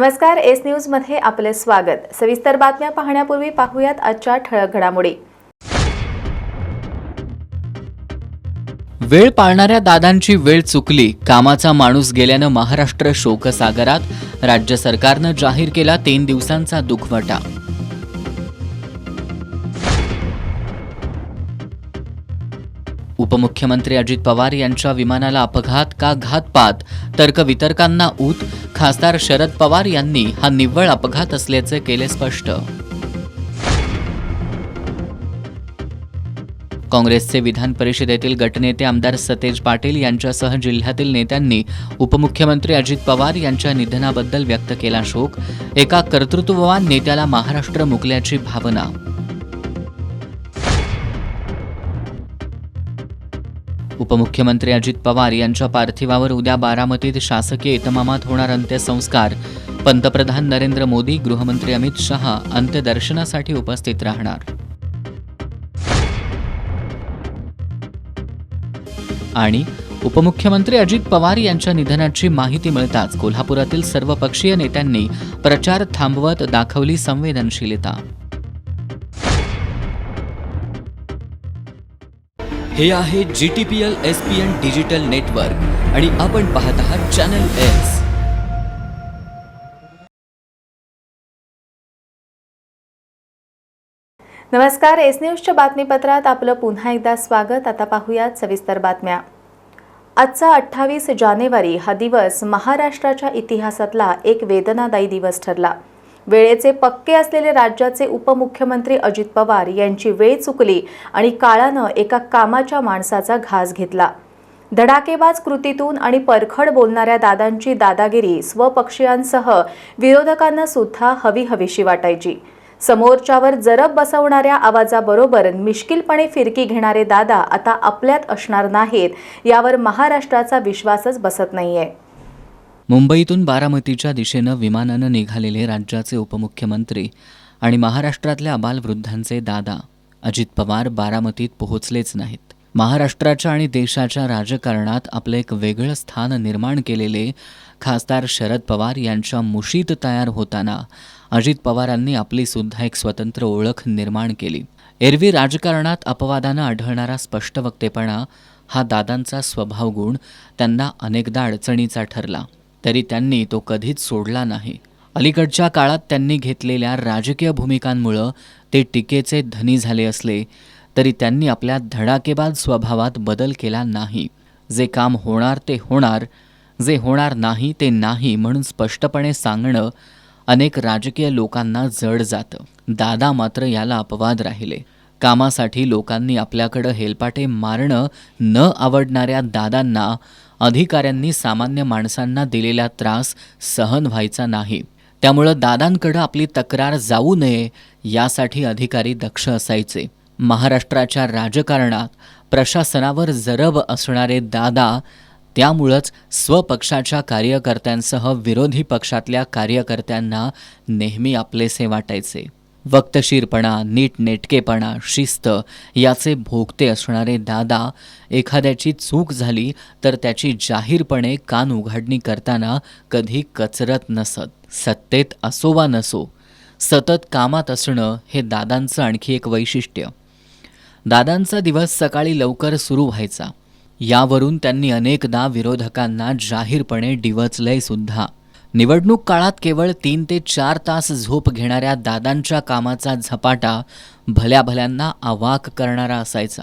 नमस्कार, S news मध्ये आपले स्वागत। सविस्तर बातम्या पाहण्यापूर्वी पाहूयात आजच्या ठळक घडामोडी। वेळ पाळणाऱ्या दादांची वेळ चुकली, कामाचा माणूस गेल्यानं महाराष्ट्र शोकसागरात। राज्य सरकारनं जाहीर केला 3 दिवसांचा दुखवटा। उपमुख्यमंत्री अजित पवार यांच्या विमानाला अपघात का घातपात, तर्कवितर्कांना ऊत। खासदार शरद पवार यांनी हा निव्वळ अपघात असल्याचे केले स्पष्ट। काँग्रेसचे विधान परिषदेतील गटनेते आमदार सतेज पाटील यांच्यासह जिल्ह्यातील नेत्यांनी उपमुख्यमंत्री अजित पवार यांच्या निधनाबद्दल व्यक्त केला शोक। एका कर्तृत्ववान नेत्याला महाराष्ट्र मुकल्याची भावना। उपमुख्यमंत्री अजित पवार यांच्या पार्थिवावर उद्या बारामतीत शासकीय इतमामात होणार अंत्यसंस्कार। पंतप्रधान नरेंद्र मोदी, गृहमंत्री अमित शहा अंत्यदर्शनासाठी उपस्थित राहणार। आणि उपमुख्यमंत्री अजित पवार यांच्या निधनाची माहिती मिळताच कोल्हापुरातील सर्वपक्षीय नेत्यांनी प्रचार थांबवत दाखवली संवेदनशीलता। हे आहे GTPL SPN डिजिटल नेटवर्क आणि आपण पाहत आहात चॅनल एस। नमस्कार, एस न्यूजच्या बातमीपत्रात आपलं पुन्हा एकदा स्वागत। आता पाहूयात सविस्तर बातम्या। आजचा 28 जानेवारी हा दिवस महाराष्ट्राच्या इतिहासातला एक वेदनादायी दिवस ठरला। वेळेचे पक्के असलेले राज्याचे उपमुख्यमंत्री अजित पवार यांची वेळ चुकली आणि काळानं एका कामाच्या माणसाचा घास घेतला। धडाकेबाज कृतीतून आणि परखड बोलणाऱ्या दादांची दादागिरी स्वपक्षीयांसह विरोधकांना सुद्धा हवीहवीशी वाटायची। समोरच्यावर जरब बसवणाऱ्या आवाजाबरोबर मिश्किलपणे फिरकी घेणारे दादा आता आपल्यात असणार नाहीत, यावर महाराष्ट्राचा विश्वासच बसत नाहीये। मुंबईतून बारामतीच्या दिशेनं विमानानं निघालेले राज्याचे उपमुख्यमंत्री आणि महाराष्ट्रातल्या आबालवृद्धांचे दादा अजित पवार बारामतीत पोहोचलेच नाहीत। महाराष्ट्राच्या आणि देशाच्या राजकारणात आपलं एक वेगळं स्थान निर्माण केलेले खासदार शरद पवार यांच्या मुशीत तयार होताना अजित पवारांनी आपली सुद्धा एक स्वतंत्र ओळख निर्माण केली। एरवी राजकारणात अपवादानं आढळणारा स्पष्ट वक्तेपणा हा दादांचा स्वभाव गुण त्यांना अनेकदा अडचणीचा ठरला, तरी त्यांनी तो कधीच सोडला नाही। अलीकडच्या काळात त्यांनी घेतलेल्या राजकीय भूमिकांमुळे ते टीकेचे धनी झाले असले तरी त्यांनी आपल्या धडाकेबाज स्वभावात बदल केला नाही। जे काम होणार ते होणार, जे होणार नाही ते नाही म्हणून स्पष्टपणे सांगणं अनेक राजकीय लोकांना जड जातं। दादा मात्र याला अपवाद राहिले। कामासाठी लोकांनी आपल्याकडं हेलपाटे मारणं न आवडणाऱ्या दादांना अधिकाऱ्यांनी सामान्य माणसांना दिलेला त्रास सहन व्हायचा नाही। त्यामुळं दादांकडं आपली तक्रार जाऊ नये यासाठी अधिकारी दक्ष असायचे। महाराष्ट्राच्या राजकारणात प्रशासनावर जरब असणारे दादा त्यामुळंच स्वपक्षाच्या कार्यकर्त्यांसह विरोधी पक्षातल्या कार्यकर्त्यांना नेहमी आपलेसे वाटायचे। वक्तशीरपणा, नीटनेटकेपणा, शिस्त याचे भोगते असणारे दादा एखाद्याची चूक झाली तर त्याची जाहीरपणे कान उघडणी करताना कधी कचरत नसत। सत्तेत असो वा नसो, सतत कामात असणं हे दादांचं आणखी एक वैशिष्ट्य। दादांचा दिवस सकाळी लवकर सुरू व्हायचा, यावरून त्यांनी अनेकदा विरोधकांना जाहीरपणे डिवचलंय सुद्धा। निवडणूक काळात केवळ 3 ते 4 तास झोप घेणाऱ्या दादांच्या कामाचा झपाटा भल्याभल्यांना अवाक करणारा असायचा।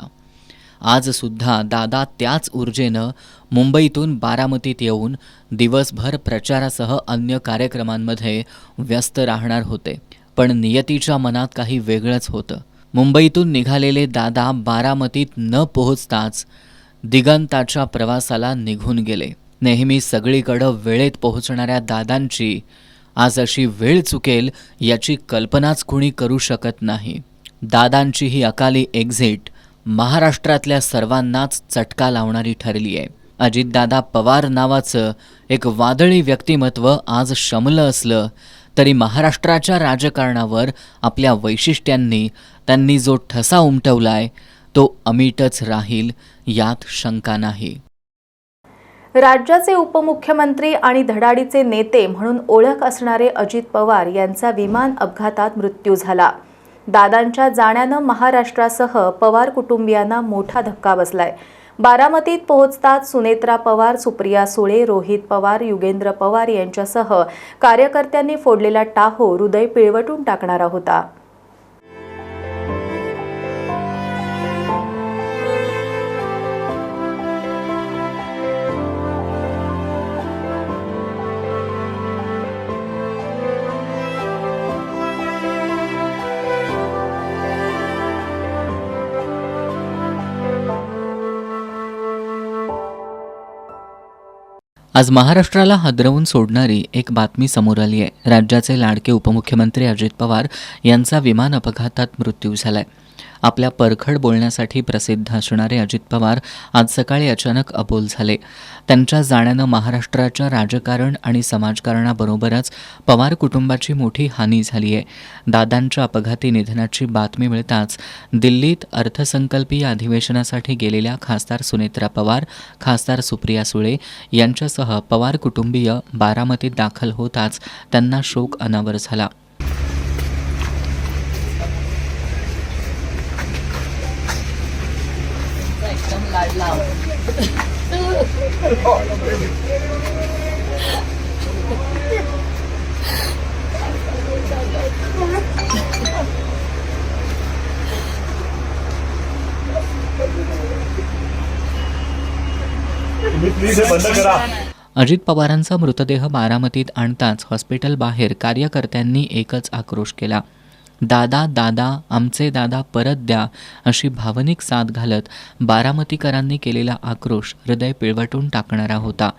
आज सुद्धा दादा त्याच ऊर्जेनं मुंबईतून बारामतीत येऊन दिवसभर प्रचारासह अन्य कार्यक्रमांमध्ये व्यस्त राहणार होते, पण नियतीच्या मनात काही वेगळंच होतं। मुंबईतून निघालेले दादा बारामतीत न पोहोचताच दिगंताच्या प्रवासाला निघून गेले। नेहमी सगळीकडं वेळेत पोहोचणाऱ्या दादांची आज अशी वेळ चुकेल याची कल्पनाच कुणी करू शकत नाही। दादांची ही अकाली एक्झिट महाराष्ट्रातल्या सर्वांनाच चटका लावणारी ठरली आहे। अजितदादा पवार नावाचं एक वादळी व्यक्तिमत्व आज शमलं असलं तरी महाराष्ट्राच्या राजकारणावर आपल्या वैशिष्ट्यांनी त्यांनी जो ठसा उमटवलाय तो अमिटच राहील, यात शंका नाही। राज्याचे उपमुख्यमंत्री आणि धडाडीचे नेते म्हणून ओळख असणारे अजित पवार यांचा विमान अपघातात मृत्यू झाला. दादांच्या जाण्यानं महाराष्ट्रासह पवार कुटुंबियांना मोठा धक्का बसलाय. बारामतीत पोहोचताच सुनेत्रा पवार, सुप्रिया सुळे, रोहित पवार, युगेंद्र पवार यांच्यासह कार्यकर्त्यांनी फोडलेला टाहो हृदय पिळवटून टाकणारा होता. आज महाराष्ट्राला हादरवून सोडणारी एक बातमी समोर आली आहे. राज्याचे लाडके उपमुख्यमंत्री अजित पवार यांचा विमान अपघातात मृत्यू झालाय. आपल्या परखड बोलण्यासाठी प्रसिद्ध असणारे अजित पवार आज सकाळी अचानक अबोल झाले. त्यांच्या जाण्यानं महाराष्ट्राच्या राजकारण आणि समाजकारणाबरोबरच पवार कुटुंबाची मोठी हानी झाली आहे. दादांच्या अपघाती निधनाची बातमी मिळताच दिल्लीत अर्थसंकल्पीय अधिवेशनासाठी गेलेल्या खासदार सुनेत्रा पवार, खासदार सुप्रिया सुळे यांच्यासह पवार कुटुंबीय बारामतीत दाखल होताच त्यांना शोक अनावर झाला. अजित पवारांचा मृतदेह बारामतीत आणताच हॉस्पिटल बाहेर कार्यकर्त्यांनी एकच आक्रोश केला. दादा दादा आमचे दादा परत द्या अशी भावनिक साद घालत बारामतीकरांनी केलेला आक्रोश हृदय पिळवटून टाकणारा होता.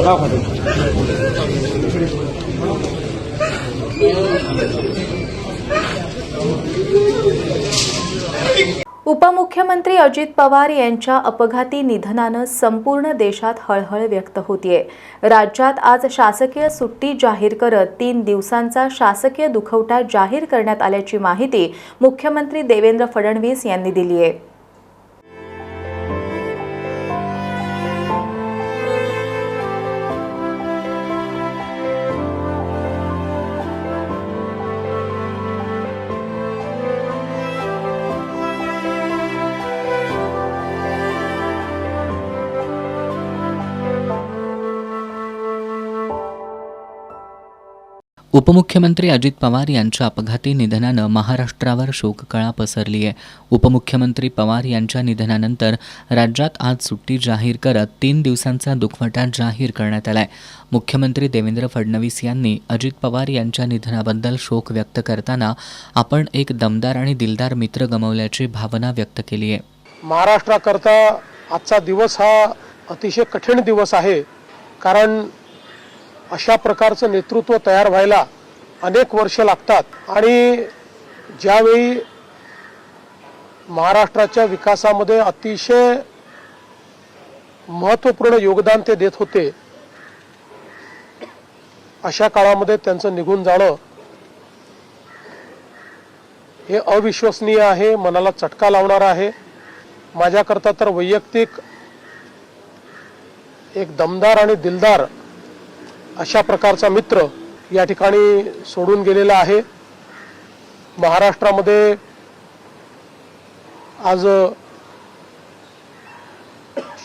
Apa उपमुख्यमंत्री अजित पवार यांच्या अपघाती निधनानं संपूर्ण देशात हळहळ व्यक्त होतीये. राज्यात आज शासकीय सुट्टी जाहीर करत 3 दिवसांचा शासकीय दुखवटा जाहीर करण्यात आल्याची माहिती मुख्यमंत्री देवेंद्र फडणवीस यांनी दिली आहे. उपमुख्यमंत्री अजित पवार यांच्या अपघाती निधनानं महाराष्ट्रावर शोककळा पसरली आहे. उपमुख्यमंत्री पवार यांच्या निधनानंतर राज्यात आज सुट्टी जाहीर करत 3 दिवसांचा दुखवटा जाहीर करण्यात आलाय. मुख्यमंत्री देवेंद्र फडणवीस यांनी अजित पवार यांच्या निधनाबद्दल शोक व्यक्त करताना आपण एक दमदार आणि दिलदार मित्र गमावल्याची भावना व्यक्त केली आहे. महाराष्ट्राकरता आजचा दिवस हा अतिशय कठीण दिवस आहे, कारण अशा प्रकारचं नेतृत्व तयार व्हायला अनेक वर्ष लागतात आणि ज्यावेळी महाराष्ट्राच्या विकासामध्ये अतिशय महत्त्वपूर्ण योगदान ते देत होते, अशा काळामध्ये त्यांचं निघून जाणं हे अविश्वसनीय आहे, मनाला चटका लावणारं आहे. माझ्याकरता तर वैयक्तिक एक दमदार आणि दिलदार अशा प्रकारचा मित्र या ठिकाणी सोडून गेलेला आहे. महाराष्ट्रामध्ये आज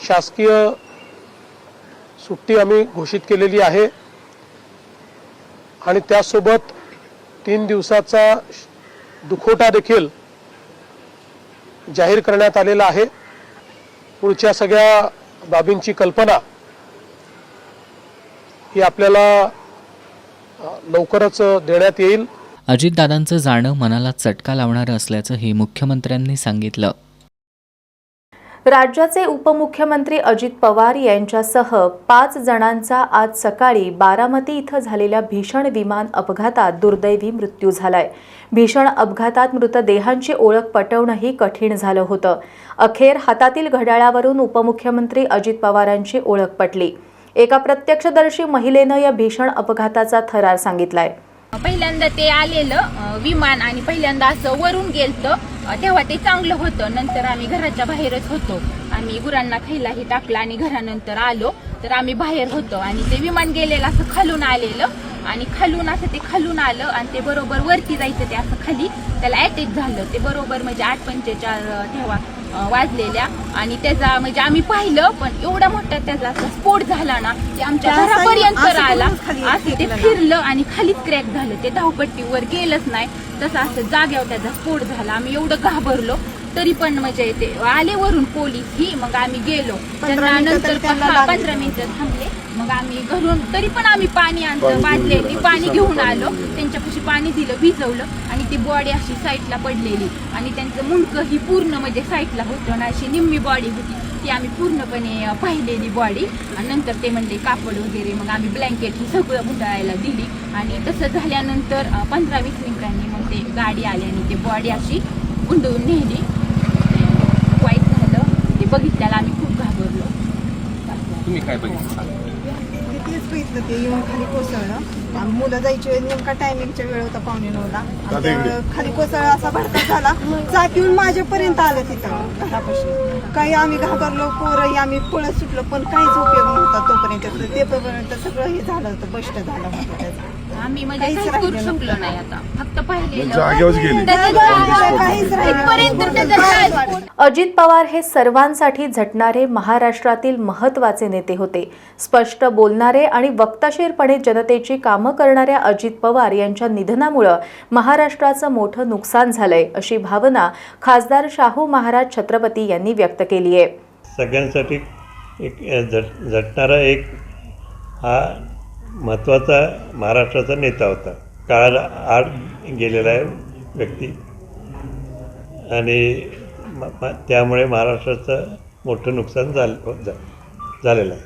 शासकीय सुट्टी आम्ही घोषित केलेली आहे आणि त्यासोबत 3 दिवसाचा दुखवटा देखील जाहीर करण्यात आलेला आहे. पुढच्या सगळ्या बाबींची कल्पना ही आपल्याला लवकरच देण्यात येईल. अजितदादांचं जाणं मनाला चटका लावणारं असल्याचंही मुख्यमंत्र्यांनी सांगितलं. राज्याचे उपमुख्यमंत्री अजित पवार यांच्यासह 5 जणांचा आज सकाळी बारामती इथं झालेल्या भीषण विमान अपघातात दुर्दैवी मृत्यू झालाय. भीषण अपघातात मृतदेहांची ओळख पटवणंही कठीण झालं होतं. अखेर हातातील घड्याळावरून उपमुख्यमंत्री अजित पवारांची ओळख पटली. एका प्रत्यक्षदर्शी महिलेनं या भीषण अपघाताचा थरार सांगितलाय. पहिल्यांदा ते आलेलं विमान आणि पहिल्यांदा असं वरून गेलतं, तेव्हा ते चांगलं होतं. नंतर आम्ही घराच्या बाहेरच होतो. आम्ही गुरांना खायलाही टाकलं आणि घरानंतर आलो तर आम्ही बाहेर होतो आणि ते विमान गेलेलं असं खालून आलेलं आणि खालून असं ते खालून आलं आणि ते बरोबर वरती जायचं, ते असं खाली त्याला अटॅक झालं. ते बरोबर म्हणजे 8:45 तेव्हा वाजलेल्या आणि त्याचा म्हणजे आम्ही पाहिलं, पण एवढा मोठा त्याचा स्फोट झाला ना, ते आमच्या घरापर्यंत आला. असं ते फिरलं आणि खालीच क्रॅक झालं. ते धावपट्टीवर गेलंच नाही, तसं असं जाग्यावर त्याचा स्फोट झाला. आम्ही एवढं घाबरलो, तरी पण म्हणजे ते आले वरून पोलीस ही, मग आम्ही गेलो. नंतर 15 मिनिटं थांबले, मग आम्ही घरून तरी पण आम्ही पाणी आणलं, बादलेली पाणी घेऊन आलो. त्यांच्यापाशी पाणी दिलं, भिजवलं आणि ती बॉडी अशी साईडला पडलेली आणि त्यांचं मुंडकं ही पूर्ण म्हणजे साईडला होतं ना, अशी निम्मी बॉडी होती. ती आम्ही पूर्णपणे पाहिलेली बॉडी आणि नंतर ते म्हणले कापड वगैरे, मग आम्ही ब्लँकेट ही सगळं गुंडाळायला दिली आणि तसं झाल्यानंतर 15-20 मिनिटांनी मग ते गाडी आली आणि ती बॉडी अशी गुंडवून नेली. वाईट झालं, ते बघितल्याला आम्ही खूप घाबरलो. तुम्ही काय बघितलं? तेच बघितलं, ते येऊन खाली कोसळलं आणि मुलं जायची वेळ नेमका टायमिंगच्या वेळ होता 9:45 खाली कोसळलं. असा भडका झाला, चाक येऊन माझ्यापर्यंत आलं तिथं घरापाशी. काही आम्ही घाबरलो, पोरही आम्ही पळत सुटलो, पण काहीच उपयोग नव्हता तोपर्यंत. ते तोपर्यंत सगळं हे झालं होतं, बस्ट झालं होतं त्याचं. आम्ही म्हणजे काहीच करू शकलो नाही. आता फक्त पाहिलेलं अजित पवार हे सर्वांसाठी झटणारे महाराष्ट्रातील महत्त्वाचे नेते होते. स्पष्ट बोलणारे आणि वक्तशीरपणे जनतेची कामं करणाऱ्या अजित पवार यांच्या निधनामुळं महाराष्ट्राचं मोठं नुकसान झालंय, अशी भावना खासदार शाहू महाराज छत्रपती यांनी व्यक्त केली आहे. सगळ्यांसाठी एक झटणारा एक हा महत्त्वाचा महाराष्ट्राचा नेता होता. काळाला आड गेलेला आहे व्यक्ती आणि त्यामुळे महाराष्ट्राचं मोठं नुकसान झालेलं आहे.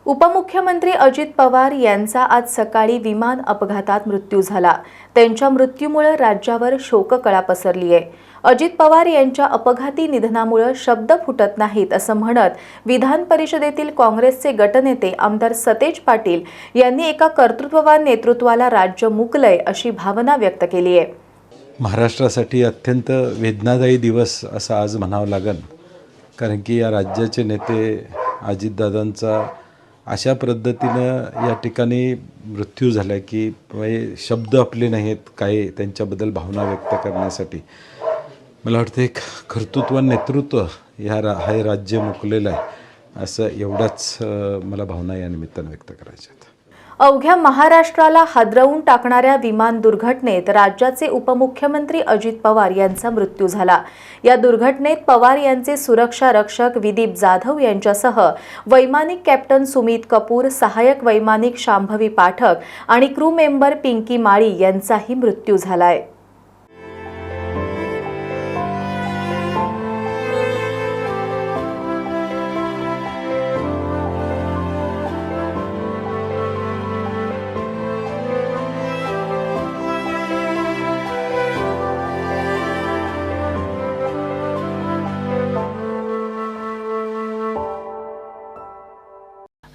उपमुख्यमंत्री अजित पवार यांचा आज सकाळी विमान अपघातात मृत्यू झाला. त्यांच्या मृत्यूमुळे राज्यावर शोककळा पसरली आहे. अजित पवार यांच्या अपघाती निधनामुळे शब्द फुटत नाहीत असं म्हणत विधान परिषदेतील काँग्रेसचे गटनेते आमदार सतेज पाटील यांनी एका कर्तृत्ववान नेतृत्वाला राज्य मुकलंय अशी भावना व्यक्त केली आहे. महाराष्ट्रासाठी अत्यंत वेदनादायी दिवस असं आज म्हणावं लागेल, कारण की या राज्याचे नेते अजितदादांचा अशा पद्धतीनं या ठिकाणी मृत्यू झाला की शब्द आपले नाहीत काही त्यांच्याबद्दल भावना व्यक्त करण्यासाठी. मला वाटतं एक कर्तृत्वान नेतृत्व हे राज्य मुकलेलं आहे असं एवढाच मला भावना या निमित्तानं व्यक्त करायच्या आहेत. अवघ्या महाराष्ट्राला हादरवून टाकणाऱ्या विमान दुर्घटनेत राज्याचे उपमुख्यमंत्री अजित पवार यांचा मृत्यू झाला. या दुर्घटनेत पवार यांचे सुरक्षा रक्षक विदीप जाधव यांच्यासह वैमानिक कॅप्टन सुमित कपूर, सहाय्यक वैमानिक शांभवी पाठक आणि क्रू मेंबर पिंकी माळी यांचाही मृत्यू झालाय.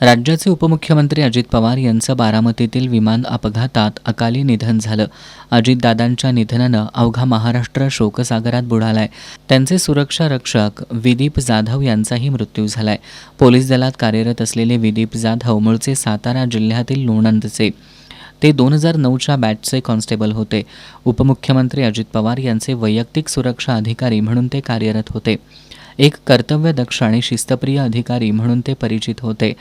राज्याचे उपमुख्यमंत्री अजित पवार यांचं बारामतीतील विमान अपघातात अकाली निधन झालं. अजितदादांच्या निधनानं अवघा महाराष्ट्र शोकसागरात बुडालाय. त्यांचे सुरक्षा रक्षक विदीप जाधव यांचाही मृत्यू झालाय. पोलीस दलात कार्यरत असलेले विदीप जाधव मूळचे सातारा जिल्ह्यातील लोणंदचे. ते 2009च्या बॅचचे कॉन्स्टेबल होते. उपमुख्यमंत्री अजित पवार यांचे वैयक्तिक सुरक्षा अधिकारी म्हणून ते कार्यरत होते. एक कर्तव्यदक्ष आणि शिस्तप्रिय अधिकारी म्हणून ते परिचित होते.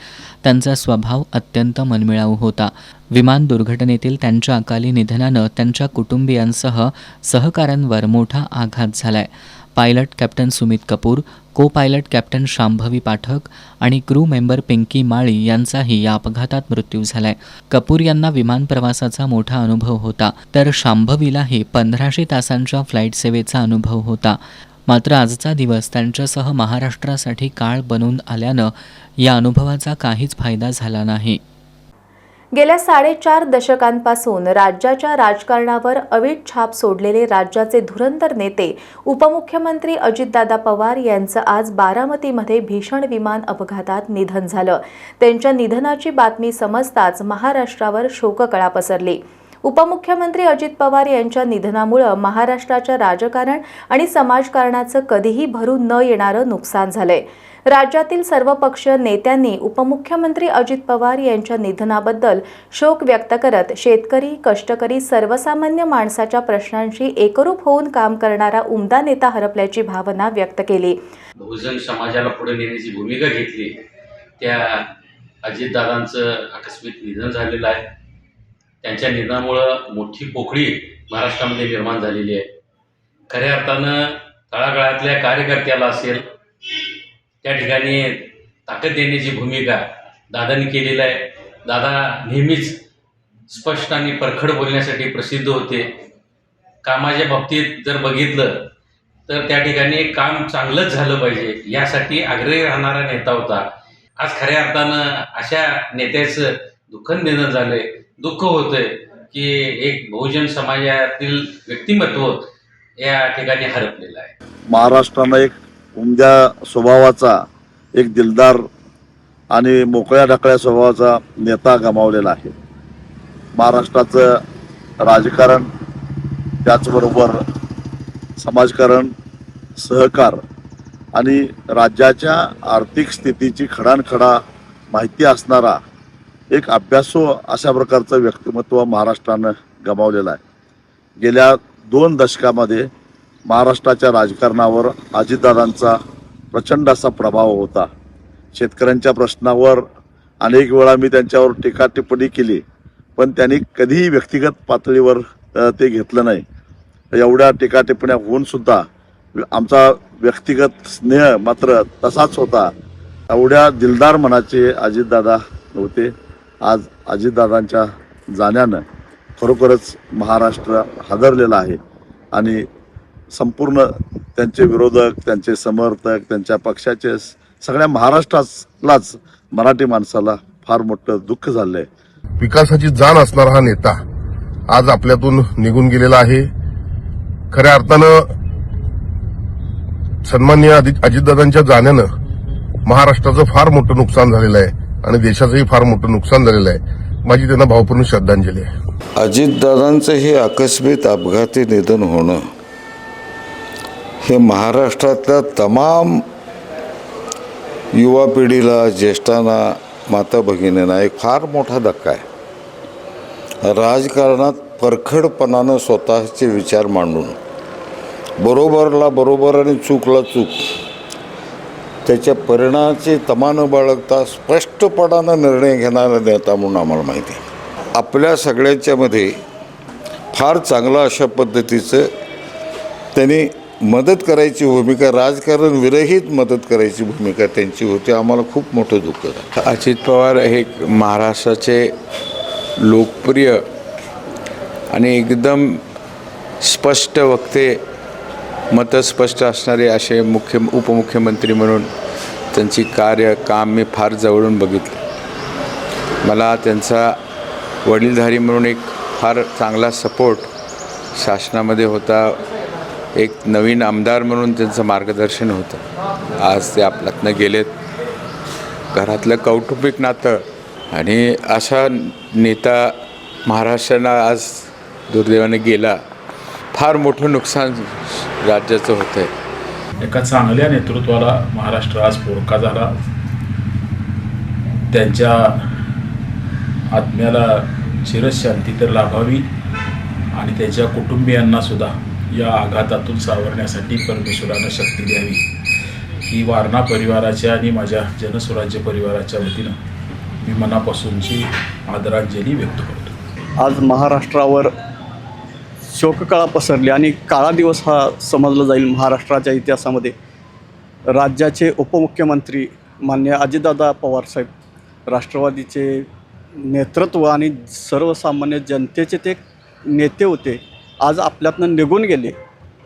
त्यांचा स्वभाव अत्यंत मनमिळाऊ होता. विमान दुर्घटनेतील त्यांच्या अकाली निधनानं त्यांच्या कुटुंबियांसह सहकाऱ्यांवर मोठा आघात झालाय. पायलट कॅप्टन सुमित कपूर, को पायलट कॅप्टन शांभवी पाठक आणि क्रू मेंबर पिंकी माळी यांचाही या अपघातात मृत्यू झालाय. कपूर यांना विमान प्रवासाचा मोठा अनुभव होता, तर शांभवीलाही 1500 तासांच्या फ्लाईट सेवेचा अनुभव होता. मात्र आजचा दिवस त्यांच्यासह महाराष्ट्रासाठी काळ बनून आल्यानं या अनुभवाचा काहीच फायदा झाला नाही. गेल्या 4.5 दशकांपासून राज्याच्या राजकारणावर अवीट छाप सोडलेले राज्याचे धुरंधर नेते उपमुख्यमंत्री अजितदादा पवार यांचं आज बारामतीमध्ये भीषण विमान अपघातात निधन झालं. त्यांच्या निधनाची बातमी समजताच महाराष्ट्रावर शोककळा पसरली. उपमुख्यमंत्री अजित पवार यांच्या निधनामुळे महाराष्ट्राच्या राजकारण आणि समाजकारणाचं कधीही भरून न येणारं नुकसान झालंय. राज्यातील सर्वपक्षीय नेत्यांनी उपमुख्यमंत्री अजित पवार यांच्या निधनाबद्दल शोक व्यक्त करत शेतकरी, कष्टकरी, सर्वसामान्य माणसाच्या प्रश्नांशी एकरूप होऊन काम करणारा उमदा नेता हरपल्याची भावना व्यक्त केली. बहुजन समाजाला पुढे नेण्याची भूमिका घेतली त्या अजितदादांचं आकस्मिक निधन झालेलं आहे. त्यांच्या निधनामुळं मोठी पोकळी महाराष्ट्रामध्ये निर्माण झालेली आहे. खऱ्या अर्थानं तळागाळातल्या कार्यकर्त्याला असेल त्या ठिकाणी ताकद देण्याची भूमिका दादांनी केलेली आहे. दादा नेहमीच स्पष्ट आणि परखड बोलण्यासाठी प्रसिद्ध होते. कामाच्या बाबतीत जर बघितलं तर त्या ठिकाणी काम चांगलंच झालं पाहिजे यासाठी आग्रही राहणारा नेता होता. आज खऱ्या अर्थानं अशा नेत्याचं दुःखद निधन झालंय. दुःख होतंय की एक बहुजन समाजातील व्यक्तिमत्व या ठिकाणी हरपलेलं आहे. महाराष्ट्रानं एक उमद्या स्वभावाचा, एक दिलदार आणि मोकळ्या ढाकळ्या स्वभावाचा नेता गमावलेला आहे. महाराष्ट्राचं राजकारण, त्याचबरोबर समाजकारण, सहकार आणि राज्याच्या आर्थिक स्थितीची खडानखडा माहिती असणारा एक अभ्यासू अशा प्रकारचं व्यक्तिमत्व महाराष्ट्रानं गमावलेलं आहे. गेल्या 2 दशकामध्ये महाराष्ट्राच्या राजकारणावर अजितदादांचा प्रचंड असा प्रभाव होता. शेतकऱ्यांच्या प्रश्नावर अनेक वेळा मी त्यांच्यावर टीका टिप्पणी केली, पण त्यांनी कधीही व्यक्तिगत पातळीवर ते घेतलं नाही. एवढ्या टीका टिप्पण्या होऊन सुद्धा आमचा व्यक्तिगत स्नेह मात्र तसाच होता. एवढ्या दिलदार मनाचे अजितदादा होते. आज अजितदादांच्या जाण्यानं खरोखरच महाराष्ट्र हादरलेला आहे आणि संपूर्ण त्यांचे विरोधक, त्यांचे समर्थक, त्यांच्या पक्षाचे सगळ्या महाराष्ट्रालाच, मराठी माणसाला फार मोठं दुःख झालंय. विकासाची जाण असणारा हा नेता आज आपल्यातून निघून गेलेला आहे. खऱ्या अर्थानं सन्माननीय अजितदादांच्या जाण्यानं महाराष्ट्राचं फार मोठं नुकसान झालेलं आहे आणि देशाचंही फार मोठं नुकसान झालेलं आहे. माझी त्यांना भावपूर्ण श्रद्धांजली आहे. अजितदादांचं हे आकस्मिक अपघाती निधन होणं हे महाराष्ट्रातल्या तमाम युवा पिढीला, ज्येष्ठांना, माता भगिनींना एक फार मोठा धक्का आहे. राजकारणात परखडपणानं स्वतःचे विचार मांडून बरोबरला बरोबर आणि चूकला चूक त्याच्या परिणामाची तमा न बाळगता स्पष्टपणानं निर्णय घेणारा नेता म्हणून आम्हाला माहिती आहे. आपल्या सगळ्यांच्यामध्ये फार चांगलं अशा पद्धतीचं त्यांनी मदत करायची भूमिका, राजकारण विरहित मदत करायची भूमिका त्यांची होती. आम्हाला खूप मोठं दुःख झालं. अजित पवार हे महाराष्ट्राचे लोकप्रिय आणि एकदम स्पष्ट वक्ते, मतं स्पष्ट असणारे असे उपमुख्यमंत्री म्हणून त्यांची काम मी फार जवळून बघितलं. मला त्यांचा वडीलधारी म्हणून एक फार चांगला सपोर्ट शासनामध्ये होता. एक नवीन आमदार म्हणून त्यांचं मार्गदर्शन होतं. आज ते आपल्यातनं गेलेत. घरातलं कौटुंबिक नातं आणि असा नेता महाराष्ट्राला आज दुर्दैवाने गेला. फार मोठं नुकसान राज्याचं होतं आहे. एका चांगल्या नेतृत्वाला महाराष्ट्र आज पोरका झाला. त्यांच्या आत्म्याला चिरशांती तर लाभावी आणि त्याच्या कुटुंबियांना सुद्धा या आघातातून सावरण्यासाठी परमेश्वरानं शक्ती द्यावी ही वारणा परिवाराच्या आणि माझ्या जनस्वराज्य परिवाराच्या वतीनं मी मनापासूनची आदरांजली व्यक्त करतो. आज महाराष्ट्रावर शोककळा पसरली आणि काळा दिवस हा समजला जाईल महाराष्ट्राच्या इतिहासामध्ये. राज्याचे उपमुख्यमंत्री माननीय अजितदादा पवारसाहेब, राष्ट्रवादीचे नेतृत्व आणि सर्वसामान्य जनतेचे ते नेते होते, आज आपल्यातनं निघून गेले.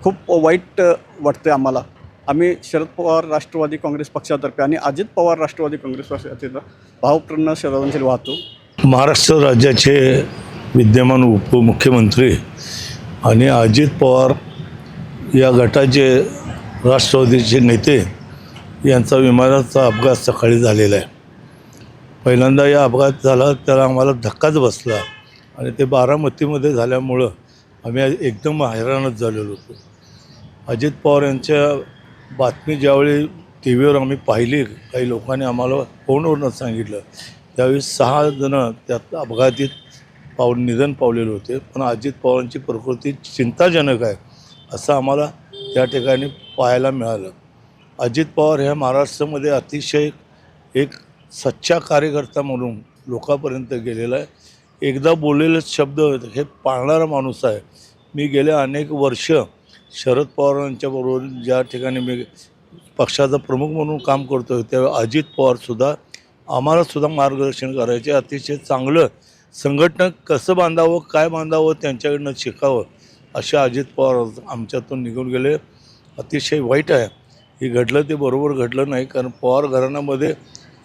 खूप वाईट वाटतं आम्हाला. आम्ही शरद पवार राष्ट्रवादी काँग्रेस पक्षातर्फे आणि अजित पवार राष्ट्रवादी काँग्रेस पक्षातर्फे भावपूर्ण श्रद्धांजली वाहतो. महाराष्ट्र राज्याचे विद्यमान उपमुख्यमंत्री आणि अजित पवार या गटाचे राष्ट्रवादीचे नेते यांचा विमानाचा अपघात सकाळी झालेला आहे. पहिल्यांदा या अपघात झाला त्याला आम्हाला धक्काच बसला आणि ते बारामतीमध्ये झाल्यामुळं आम्ही एकदम हैराणच झालेलो होतो. अजित पवार यांच्या बातमी ज्यावेळी टी व्हीवर आम्ही पाहिली, काही लोकांनी आम्हाला फोनवरून सांगितलं, त्यावेळी 6 जण त्यात अपघातीत निधन पावलेले होते. पण अजित पवारांची प्रकृती चिंताजनक आहे असं आम्हाला त्या ठिकाणी पाहायला मिळालं. अजित पवार ह्या महाराष्ट्रामध्ये अतिशय एक सच्चा कार्यकर्ता म्हणून लोकांपर्यंत गेलेला आहे. एकदा बोललेले शब्द हे पाळणारा माणूस आहे. मी गेले अनेक वर्ष शरद पवारांच्याबरोबर ज्या ठिकाणी मी पक्षाचा प्रमुख म्हणून काम करतो त्यावेळी अजित पवारसुद्धा आम्हालासुद्धा मार्गदर्शन करायचे. अतिशय चांगलं संघटना कसं बांधावं, काय बांधावं त्यांच्याकडनं शिकावं असे अजित पवार आमच्यातून निघून गेले. अतिशय वाईट आहे. हे घडलं ते बरोबर घडलं नाही, कारण पवार घराण्यामध्ये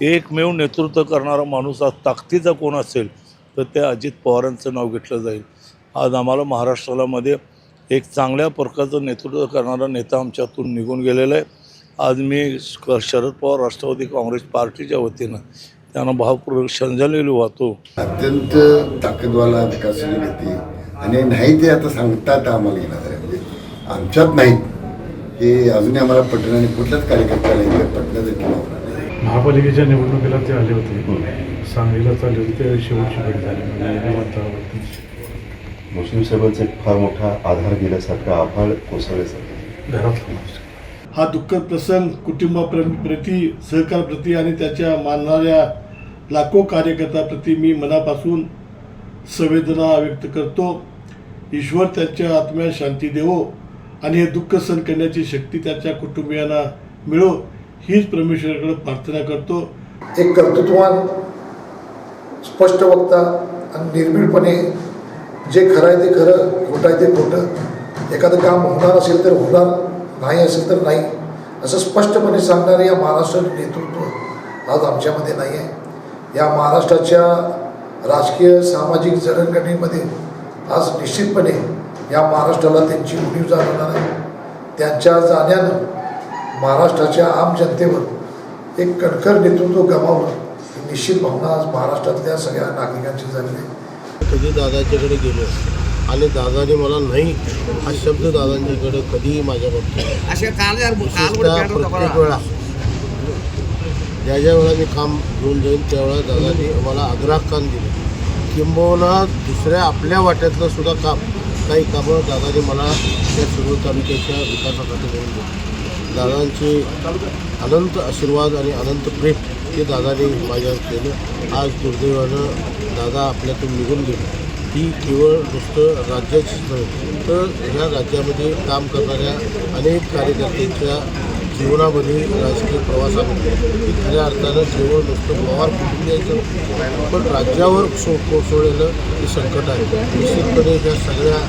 एकमेव नेतृत्व करणारा माणूस आज ताकदीचा कोण असेल तर त्या अजित पवारांचं नाव घेतलं जाईल. आज आम्हाला महाराष्ट्राला मध्ये एक चांगल्या प्रकारचं नेतृत्व करणारा नेता आमच्यातून निघून गेलेला आहे. आज मी शरद पवार राष्ट्रवादी काँग्रेस पार्टीच्या वतीनं त्यांना भावपूर्वक श्रद्धांजली वाहतो. अत्यंत ताकदवाला विकासाची नेते आणि नाही ते आता सांगतात आम्हाला येणार म्हणजे आमच्यात नाहीत हे अजूनही आम्हाला पटलं आणि कुठल्याच कार्यकर्त्याला हे पटण्यासाठी वापरणार. महापालिकेच्या निवडणुकीला ते आले होते, सांगलीला चालले होते, ते शेवटची भेट झाली. मुस्लिम साहेबांचा एक फार मोठा आधार गेल्यासारखा आभाळ कोसळल्यासारखं घरात हा दुःखद प्रसंग कुटुंबाप्रती, सहकाराप्रती आणि त्याच्या मानणाऱ्या लाखो कार्यकर्त्याप्रती मी मनापासून संवेदना व्यक्त करतो. ईश्वर त्याच्या आत्म्यास शांती देवो आणि हे दुःख सहन करण्याची शक्ती त्याच्या कुटुंबियांना मिळो हीच परमेश्वराकडे प्रार्थना करतो. एक कर्तृत्ववान, स्पष्ट वक्ता आणि निर्भीडपणे जे खरं आहे ते खरं, खोटं आहे ते खोटं, एखादं काम होणार असेल तर होणार, नाही असेल तर नाही असं स्पष्टपणे सांगणारे या महाराष्ट्र नेतृत्व आज आमच्यामध्ये नाही आहे. या महाराष्ट्राच्या राजकीय सामाजिक जडणघडणीमध्ये आज निश्चितपणे या महाराष्ट्राला त्यांची उणीव जाणवणार आहे. त्यांच्या जाण्यानं महाराष्ट्राच्या आम जनतेवर एक कणखर नेतृत्व गमावलं ही निश्चित भावना आज महाराष्ट्रातल्या सगळ्या नागरिकांची झाली आहे. कधी दादाच्याकडे गेलो आणि दादाने मला नाही हा शब्द दादांच्याकडे कधीही माझ्या प्रत्येक वेळा ज्या वेळा मी काम घेऊन जाईन त्यावेळेला दादाने मला आग्रहाकान दिलं, किंबहुना दुसऱ्या आपल्या वाट्यातलं सुद्धा काम काही कामं दादाने मला त्या शिरूर तालुक्याच्या विकासासाठी मिळून दिली. दादांचे अनंत आशीर्वाद आणि अनंत प्रेम हे दादाने माझ्यावर केलं. आज दुर्दैवानं दादा आपल्यातून निघून गेले. ही केवळ नुसतं राज्याचीच नव्हे तर ह्या राज्यामध्ये काम करणाऱ्या अनेक कार्यकर्त्यांच्या जीवनामध्ये राजकीय प्रवासामध्ये ही खऱ्या अर्थानं केवळ नुसतं पवार कुटुंबियांचं पण राज्यावर कोसळलेलं हे संकट आहे. निश्चितपणे ह्या सगळ्या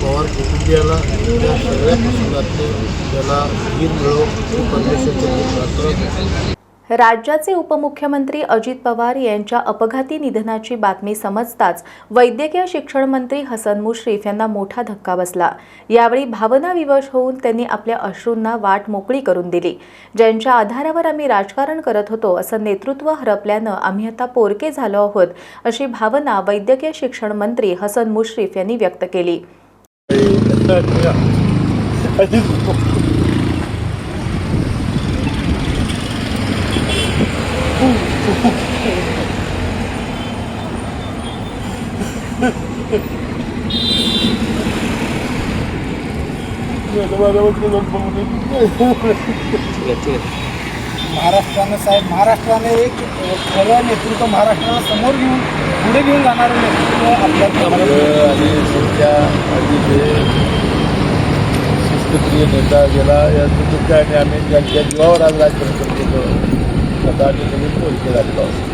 पवार कुटुंबियाला या सगळ्या प्रसंगातून त्याला धीर मिळो ही परमेश्वराची प्रार्थना. राज्याचे उपमुख्यमंत्री अजित पवार यांच्या अपघाती निधनाची बातमी समजताच वैद्यकीय शिक्षण मंत्री हसन मुश्रीफ यांना मोठा धक्का बसला. यावेळी भावनाविवश होऊन त्यांनी आपल्या अश्रूंना वाट मोकळी करून दिली. ज्यांच्या आधारावर आम्ही राजकारण करत होतो असं नेतृत्व हरपल्यानं आम्ही आता पोरके झालो आहोत, अशी भावना वैद्यकीय शिक्षण मंत्री हसन मुश्रीफ यांनी व्यक्त केली. महाराष्ट्राने एक खरं नेतृत्व महाराष्ट्राला समोर घेऊन पुढे घेऊन जाणारं नेतृत्व आपल्या आणि सध्या अतिशय शिस्तप्रिय नेता गेला या दुःखाने आम्ही ज्यांच्या जीवावर आज राज्यकर्ते स्वतःचे नवीन पोहोचले झालेलो आहोत.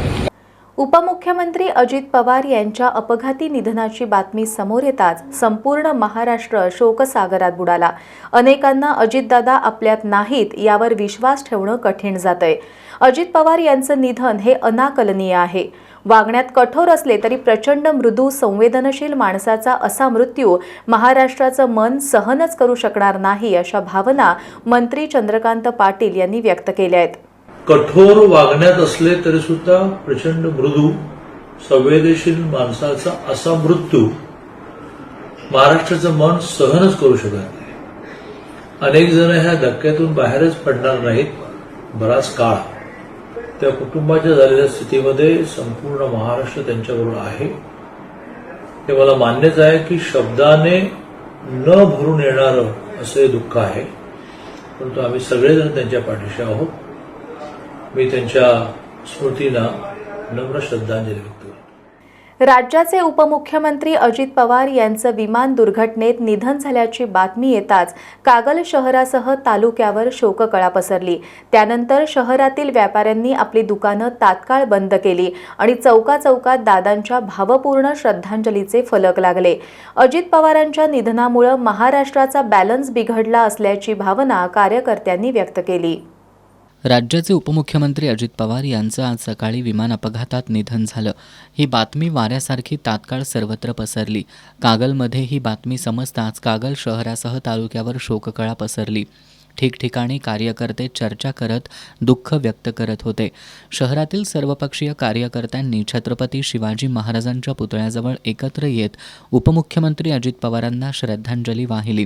उपमुख्यमंत्री अजित पवार यांच्या अपघाती निधनाची बातमी समोर येताच संपूर्ण महाराष्ट्र शोकसागरात बुडाला. अनेकांना अजितदादा आपल्यात नाहीत यावर विश्वास ठेवणं कठीण जातंय. अजित पवार यांचं निधन हे अनाकलनीय आहे. वागण्यात कठोर असले तरी प्रचंड मृदू संवेदनशील माणसाचा असा मृत्यू महाराष्ट्राचं मन सहनच करू शकणार नाही, अशा भावना मंत्री चंद्रकांत पाटील यांनी व्यक्त केल्या आहेत. कठोर वागण्यात असले तरी सुद्धा प्रचंड मृदू संवेदनशील माणसाचा असा मृत्यू महाराष्ट्राचं मन सहनच करू शकत नाही. अनेक जण ह्या धक्क्यातून बाहेरच पडणार नाहीत बराच काळ. त्या कुटुंबाच्या झालेल्या स्थितीमध्ये संपूर्ण महाराष्ट्र त्यांच्याबरोबर आहे हे मला मान्यच आहे की शब्दाने न भरून येणारं असं दुःख आहे, परंतु आम्ही सगळेजण त्यांच्या पाठीशी आहोत. मी त्यांच्या स्मृतींना नम्र श्रद्धांजली व्यक्त करतो. राज्याचे उपमुख्यमंत्री अजित पवार यांचं विमान दुर्घटनेत निधन झाल्याची बातमी येताच कागल शहरासह तालुक्यावर शोककळा पसरली. त्यानंतर शहरातील व्यापाऱ्यांनी आपली दुकानं तात्काळ बंद केली आणि चौकाचौकात दादांच्या भावपूर्ण श्रद्धांजलीचे फलक लागले. अजित पवारांच्या निधनामुळे महाराष्ट्राचा बॅलन्स बिघडला असल्याची भावना कार्यकर्त्यांनी व्यक्त केली. राज्याचे उपमुख्यमंत्री अजित पवार यांचं आज सकाळी विमान अपघातात निधन झालं. ही बातमी वाऱ्यासारखी तात्काळ सर्वत्र पसरली. कागलमध्ये ही बातमी समजताच कागल शहरासह तालुक्यावर शोककळा पसरली. ठिकठिकाणी कार्यकर्ते चर्चा करत दुःख व्यक्त करत होते. शहरातील सर्वपक्षीय कार्यकर्त्यांनी छत्रपती शिवाजी महाराजांच्या पुतळ्याजवळ एकत्र येत उपमुख्यमंत्री अजित पवारांना श्रद्धांजली वाहिली.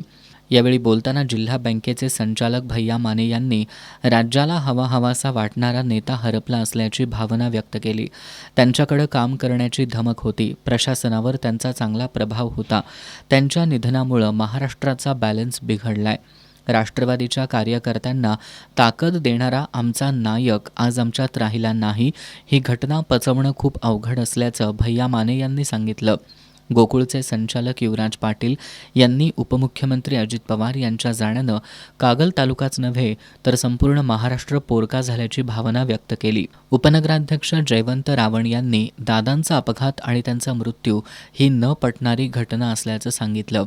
यावेळी बोलताना जिल्हा बँकेचे संचालक भैया माने यांनी राज्याला हवाहवासा वाटणारा नेता हरपला असल्याची भावना व्यक्त केली. त्यांच्याकडे काम करण्याची धमक होती, प्रशासनावर त्यांचा चांगला प्रभाव होता. त्यांच्या निधनामुळं महाराष्ट्राचा बॅलन्स बिघडलाय. राष्ट्रवादीच्या कार्यकर्त्यांना ताकद देणारा आमचा नायक आज आमच्यात राहिला नाही. ही घटना पचवणं खूप अवघड असल्याचं भैया माने यांनी सांगितलं. गोकुळचे संचालक युवराज पाटील यांनी उपमुख्यमंत्री अजित पवार यांच्या जाण्यानं कागल तालुकाच नव्हे तर संपूर्ण महाराष्ट्र पोरका झाल्याची भावना व्यक्त केली. उपनगराध्यक्ष जयवंत रावण यांनी दादांचा अपघात आणि त्यांचा मृत्यू ही न पटणारी घटना असल्याचं सांगितलं.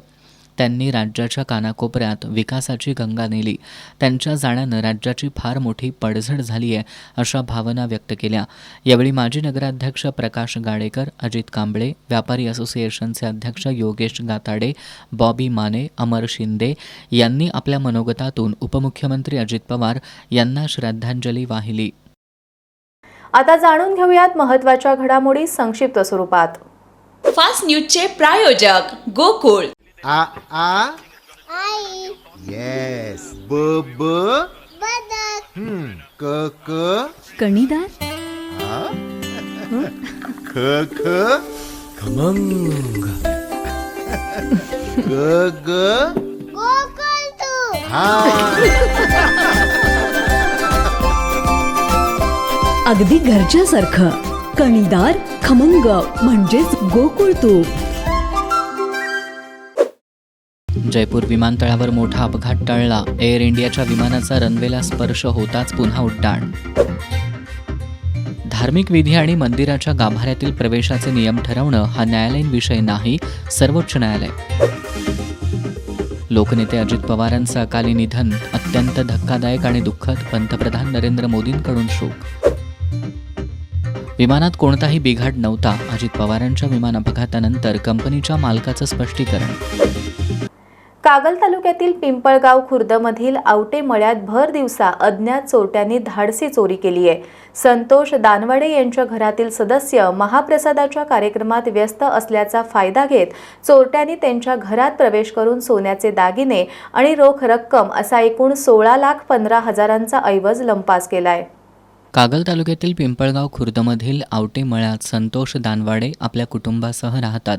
त्यांनी राज्याच्या कानाकोपऱ्यात विकासाची गंगा नेली. त्यांच्या जाण्यानं राज्याची फार मोठी पडझड झाली आहे अशा भावना व्यक्त केल्या. यावेळी माजी नगराध्यक्ष प्रकाश गाडेकर, अजित कांबळे, व्यापारी असोसिएशनचे अध्यक्ष योगेश गाताडे, बॉबी माने, अमर शिंदे यांनी आपल्या मनोगतातून उपमुख्यमंत्री अजित पवार यांना श्रद्धांजली वाहिली. आता जाणून घेऊयात महत्त्वाच्या घडामोडी संक्षिप्त स्वरूपात. फास्ट न्यूजचे प्रायोजक गोकुळ. आ आ आई येस ब ब बदक क क कणीदार. ख ख खमंग ग ग गोकुळ तू. अगदी घरच्यासारखं कणीदार खमंग म्हणजेच गोकुळ तूप. जयपूर विमानतळावर मोठा अपघात टळला. एअर इंडियाच्या विमानाचा रनवेला स्पर्श होताच पुन्हा उड्डाण. धार्मिक विधी आणि मंदिराच्या गाभाऱ्यातील प्रवेशाचे नियम ठरवणं हा न्यायालयीन विषय नाही, सर्वोच्च न्यायालय. लोकनेते अजित पवारांचं अकाली निधन अत्यंत धक्कादायक आणि दुःखद. पंतप्रधान नरेंद्र मोदींकडून शोक. विमानात कोणताही बिघाड नव्हता. अजित पवारांच्या विमान अपघातानंतर कंपनीच्या मालकाचं स्पष्टीकरण. कागल तालुक्यातील पिंपळगाव खुर्दमधील आवटे मळ्यात भर दिवसा अज्ञात चोरट्यांनी धाडसी चोरी केली आहे. संतोष दानवाडे यांच्या घरातील सदस्य महाप्रसादाच्या कार्यक्रमात व्यस्त असल्याचा फायदा घेत चोरट्यांनी त्यांच्या घरात प्रवेश करून सोन्याचे दागिने आणि रोख रक्कम असा एकूण 16,15,000चा ऐवज लंपास केलाय. कागल तालुक्यातील पिंपळगाव खुर्दमधील आवटे मळ्यात संतोष दानवाडे आपल्या कुटुंबासह राहतात.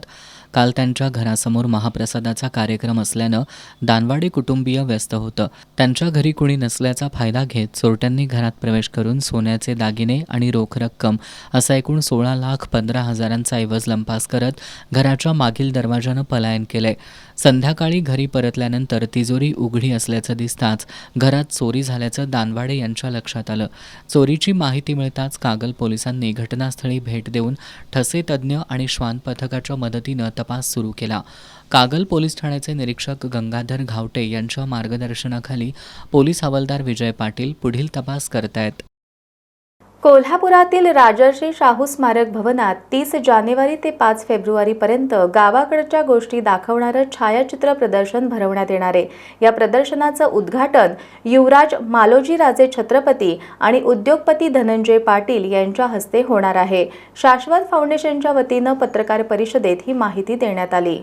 काल त्यांच्या घरासमोर महाप्रसादाचा कार्यक्रम असल्यानं दानवाडे कुटुंबीय व्यस्त होतं. त्यांच्या घरी कुणी नसल्याचा फायदा घेत चोरट्यांनी घरात प्रवेश करून सोन्याचे दागिने आणि रोख रक्कम असा एकूण 16,15,000चा ऐवज लंपास करत घराच्या मागील दरवाजानं पलायन केलंय. संध्याकाळी घरी परतल्यानंतर तिजोरी उघडी असल्याचं दिसताच घरात चोरी झाल्याचं दानवाडे यांच्या लक्षात आलं. चोरीची माहिती मिळताच कागल पोलिसांनी घटनास्थळी भेट देऊन ठसे तज्ज्ञ आणि श्वान पथकाच्या मदतीनं तपास सुरू केला. कागल पोलीस ठाण्याचे निरीक्षक गंगाधर घावटे यांच्या मार्गदर्शनाखाली पोलीस हवालदार विजय पाटील पुढील तपास करतायत. कोल्हापुरातील राजर्षी शाहू स्मारक भवनात 30 जानेवारी ते 5 फेब्रुवारीपर्यंत गावाकडच्या गोष्टी दाखवणारं छायाचित्र प्रदर्शन भरवण्यात येणार आहे. या प्रदर्शनाचं उद्घाटन युवराज मालोजीराजे छत्रपती आणि उद्योगपती धनंजय पाटील यांच्या हस्ते होणार आहे. शाश्वत फाउंडेशनच्या वतीनं पत्रकार परिषदेत ही माहिती देण्यात आली.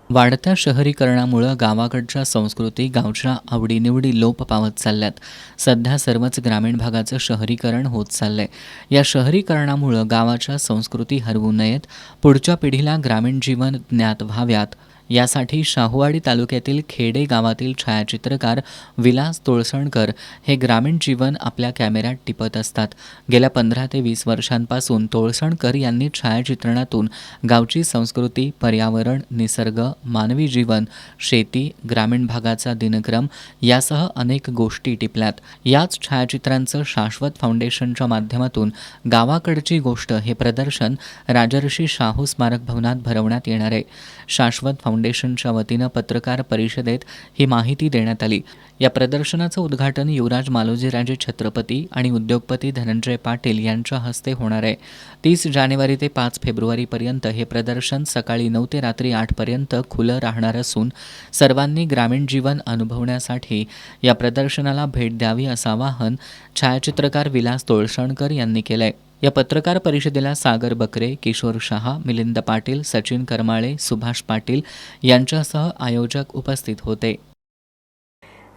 वाढत्या शहरीकरणामुळं गावाकडच्या संस्कृती, गावच्या आवडीनिवडी लोप पावत चालल्यात. सध्या सर्वच ग्रामीण भागाचं शहरीकरण होत चाललंय. या शहरीकरणामुळं गावाच्या संस्कृती हरवू नयेत, पुढच्या पिढीला ग्रामीण जीवन ज्ञात व्हाव्यात यासाठी शाहूवाडी तालुक्यातील खेडे गावातील छायाचित्रकार विलास तोळसणकर हे ग्रामीण जीवन आपल्या कॅमेऱ्यात टिपत असतात. गेल्या 15 ते 20 वर्षांपासून तोळसणकर यांनी छायाचित्रणातून गावची संस्कृती, पर्यावरण, निसर्ग, मानवी जीवन, शेती, ग्रामीण भागाचा दिनक्रम यासह अनेक गोष्टी टिपल्यात. याच छायाचित्रांचं शाश्वत फाउंडेशनच्या माध्यमातून गावाकडची गोष्ट हे प्रदर्शन राजर्षी शाहू स्मारक भवनात भरवण्यात येणार आहे. शाश्वत फाउंडेशनच्या वतीनं पत्रकार परिषदेत ही माहिती देण्यात आली. या प्रदर्शनाचं उद्घाटन युवराज मालोजीराजे छत्रपती आणि उद्योगपती धनंजय पाटील यांच्या हस्ते होणार आहे. 30 जानेवारी ते 5 फेब्रुवारीपर्यंत हे प्रदर्शन सकाळी 9 ते रात्री 8 पर्यंत खुलं राहणार असून सर्वांनी ग्रामीण जीवन अनुभवण्यासाठी या प्रदर्शनाला भेट द्यावी असं आवाहन छायाचित्रकार विलास तोळसणकर यांनी केलंय. या पत्रकार परिषदेला सागर बकरे, किशोर शहा, मिलिंद पाटील, सचिन करमाळे, सुभाष पाटील यांच्यासह आयोजक उपस्थित होते.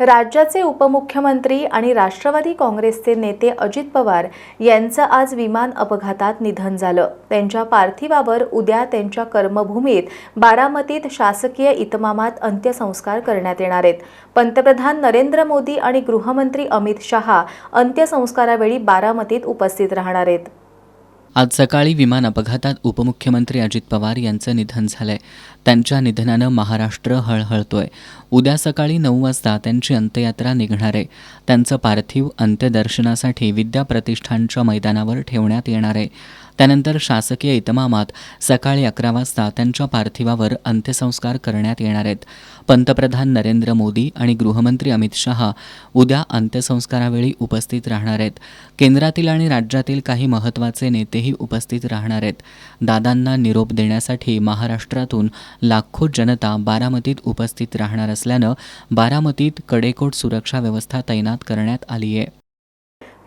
राज्याचे उपमुख्यमंत्री आणि राष्ट्रवादी काँग्रेसचे नेते अजित पवार यांचं आज विमान अपघातात निधन झालं. त्यांच्या पार्थिवावर उद्या त्यांच्या कर्मभूमीत बारामतीत शासकीय इतमामात अंत्यसंस्कार करण्यात येणार आहेत. पंतप्रधान नरेंद्र मोदी आणि गृहमंत्री अमित शहा अंत्यसंस्कारावेळी बारामतीत उपस्थित राहणार आहेत. आज सकाळी विमान अपघातात उपमुख्यमंत्री अजित पवार यांचं निधन झालंय. त्यांच्या निधनानं महाराष्ट्र हळहळतोय. उद्या सकाळी 9 वाजता त्यांची अंत्ययात्रा निघणार आहे. त्यांचं पार्थिव अंत्यदर्शनासाठी विद्या प्रतिष्ठानच्या मैदानावर ठेवण्यात येणार आहे. त्यानंतर शासकीय इतमामात सकाळी 11 वाजता त्यांच्या पार्थिवावर अंत्यसंस्कार करण्यात येणार आहेत. पंतप्रधान नरेंद्र मोदी आणि गृहमंत्री अमित शहा उद्या अंत्यसंस्कारावेळी उपस्थित राहणार आहेत. केंद्रातील आणि राज्यातील काही महत्त्वाचे नेतेही उपस्थित राहणार आहेत. दादांना निरोप देण्यासाठी महाराष्ट्रातून लाखो जनता बारामतीत उपस्थित राहणार असल्यानं बारामतीत कडेकोट सुरक्षा व्यवस्था तैनात करण्यात आली आहे.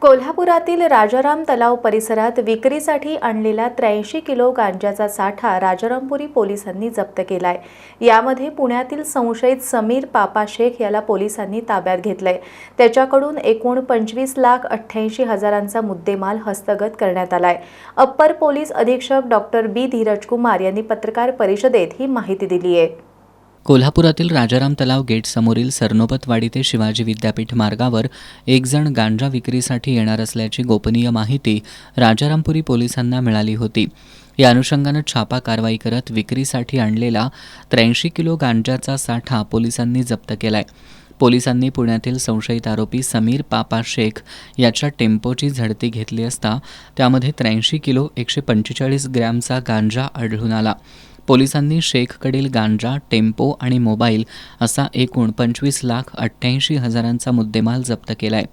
कोल्हापुरातील राजाराम तलाव परिसरात विक्रीसाठी आणलेला 83 किलो गांजाचा साठा राजारामपुरी पोलिसांनी जप्त केलाय. यामध्ये पुण्यातील संशयित समीर पापा शेख याला पोलिसांनी ताब्यात घेतलंय. त्याच्याकडून एकूण 25,88,000चा मुद्देमाल हस्तगत करण्यात आलाय. अप्पर पोलीस अधीक्षक डॉक्टर बी धीरज कुमार यांनी पत्रकार परिषदेत ही माहिती दिली आहे. कोल्हापुरातील राजाराम तलाव गेट समोरील सरनोबतवाडी ते शिवाजी विद्यापीठ मार्गावर एक जण गांजा विक्रीसाठी येणार असल्याची गोपनीय माहिती राजारामपुरी पोलिसांना मिळाली होती. या अनुषंगानं छापा कारवाई करत विक्रीसाठी आणलेला 83 किलो गांजाचा साठा पोलिसांनी जप्त केलाय. पोलिसांनी पुण्यातील संशयित आरोपी समीर पापा शेख याच्या टेम्पोची झडती घेतली असता त्यामध्ये 83 किलो 145 ग्रॅमचा गांजा आढळून आला. पोलिसांनी शेखकडील गांजा, टेम्पो आणि मोबाईल असा एकूण 25,88,000चा मुद्देमाल जप्त केलाय.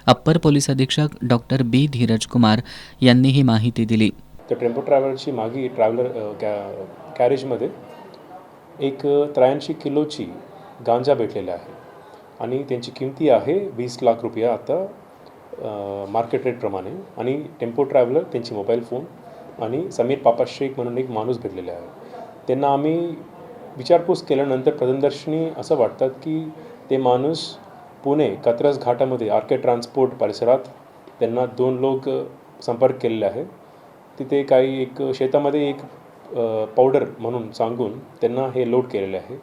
अप्पर पोलीस अधीक्षक डॉक्टर बी धीरज कुमार यांनी ही माहिती दिली. तर टेम्पो ट्रॅव्हलरची मागे ट्रॅव्हलर कॅरेजमध्ये एक 83 किलोची गांजा भेटलेला आहे आणि त्यांची किमती आहे 20 लाख रुपये आता मार्केट रेटप्रमाणे. आणि टेम्पो ट्रॅव्हलर, त्यांची मोबाईल फोन आणि समीर पापा शेख म्हणून एक माणूस भेटलेला आहे. त्यांना आम्ही विचारपूस केल्यानंतर प्रदर्शनी असं वाटतात की ते माणूस पुणे कात्रज घाटामध्ये आर्के ट्रान्सपोर्ट परिसरात त्यांना 2 लोक संपर्क केलेले आहे. तिथे काही एक शेतामध्ये एक पावडर म्हणून सांगून त्यांना हे लोड केलेले आहे.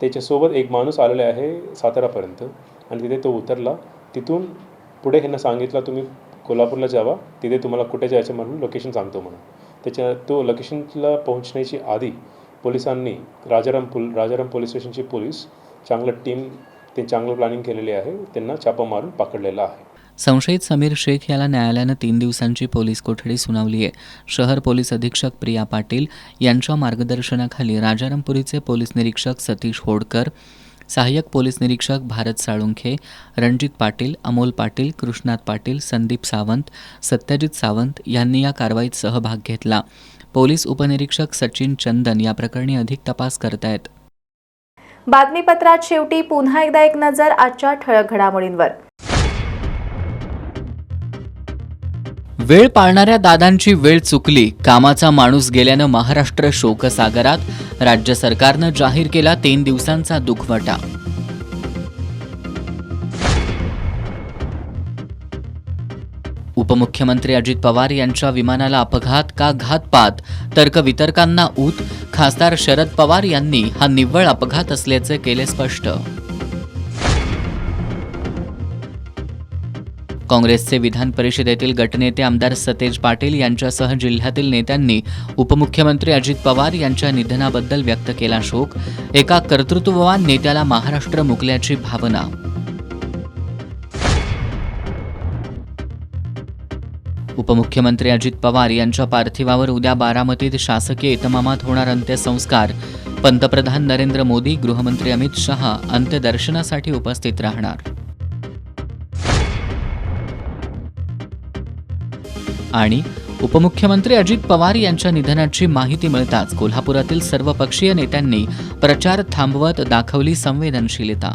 त्याच्यासोबत एक माणूस आलेला आहे सातारापर्यंत आणि तिथे तो उतरला. तिथून पुढे ह्यांना सांगितलं तुम्ही कोल्हापूरला जावा, तिथे तुम्हाला कुठे जायचं म्हणून लोकेशन सांगतो म्हणून. तो लोकेशनला पोहोचण्याची आधी पोलिसांनी राजाराम पोलीस स्टेशनची पोलीस चांगलं प्लॅनिंग केलेली आहे. त्यांना छापा मारून पकडलेला आहे. संशयित समीर शेख याला न्यायालयानं 3 दिवसांची पोलीस कोठडी सुनावली आहे. शहर पोलीस अधीक्षक प्रिया पाटील यांच्या मार्गदर्शनाखाली राजारामपुरीचे पोलीस निरीक्षक सतीश होडकर, सहाय्यक पोलीस निरीक्षक भारत साळुंखे, रणजित पाटील, अमोल पाटील, कृष्णात पाटील, संदीप सावंत, सत्यजित सावंत यांनी या कारवाईत सहभाग घेतला. पोलीस उपनिरीक्षक सचिन चंदन या प्रकरणी अधिक तपास करतायत. बातमीपत्रात शेवटी पुन्हा एकदा एक नजर आजच्या ठळक घडामोडींवर. वेळ पाळणाऱ्या दादांची वेळ चुकली, कामाचा माणूस गेल्यानं महाराष्ट्र शोकसागरात. राज्य सरकारनं जाहीर केला 3 दिवसांचा दुखवटा. उपमुख्यमंत्री अजित पवार यांच्या विमानाला अपघात का घातपात? तर्कवितर्कांना ऊत. खासदार शरद पवार यांनी हा निव्वळ अपघात असल्याचे केले स्पष्ट. काँग्रेसचे विधान परिषदेतील गटनेते आमदार सतेज पाटील यांच्यासह जिल्ह्यातील नेत्यांनी उपमुख्यमंत्री अजित पवार यांच्या निधनाबद्दल व्यक्त केला शोक. एका कर्तृत्ववान नेत्याला महाराष्ट्र मुकल्याची भावना. उपमुख्यमंत्री अजित पवार यांच्या पार्थिवावर उद्या बारामतीत शासकीय इतमामात होणार अंत्यसंस्कार. पंतप्रधान नरेंद्र मोदी, गृहमंत्री अमित शहा अंत्यदर्शनासाठी उपस्थित राहणार. आणि उपमुख्यमंत्री अजित पवार यांच्या निधनाची माहिती मिळताच कोल्हापुरातील सर्वपक्षीय नेत्यांनी प्रचार थांबवत दाखवली संवेदनशीलता.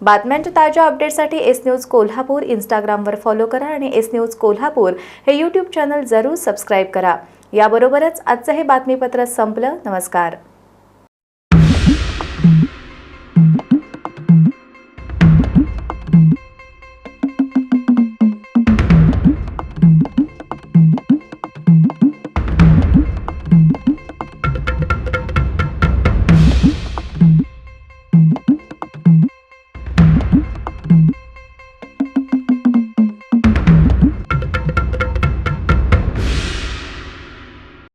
बातम्यांच्या ताज्या अपडेटसाठी एस न्यूज कोल्हापूर इंस्टाग्रामवर फॉलो करा आणि एस न्यूज कोल्हापूर हे यूट्यूब चॅनल जरूर सबस्क्राईब करा. याबरोबरच आजचं हे बातमीपत्र संपलं. नमस्कार.